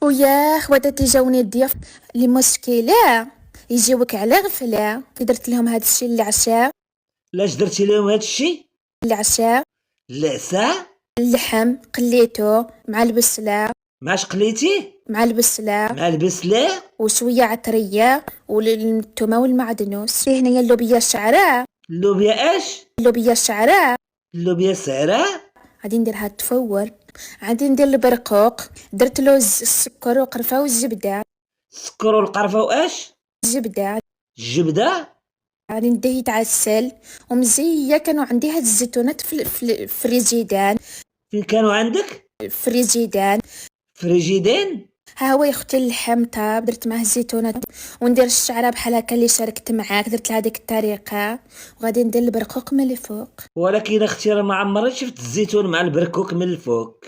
وياه وداتي جاوني الضياف المشكلة يجيوك على غفلة. درت لهم هاد الشي اللي عشاء. لاش درتي لهم هادشي؟ اللي عشاء العسا؟ اللحم قليته مع البسلة. ماش قليتيه؟ مع البسلة مع البسلة؟ وشوية عطرية والثومة والمعدنوس. فيه هنايا اللوبيا الشعراء. اللوبيا اش؟ اللوبيا الشعراء اللوبيا سعراء؟ غادي نديرها تفور. غادي ندير البرقوق، درت له السكر وقرفة والزبدة. السكر والقرفة واش؟ الزبدة الجبدة؟ غادي نديه يتعسل ومزية. كانوا عندي هاد الزيتونات في الفريجيدان. فين كانوا عندك؟ فريجيدان. فريجيدين؟ ها هو يا اختي اللحم طاب، درت معاه الزيتونات وندير الشعره بحال هكا اللي شاركت معاك، درت لهاديك الطريقه. وغادي ندير البرقوق من الفوق. ولكن اختي راه ما عمري شفت الزيتون مع البركوك من الفوق.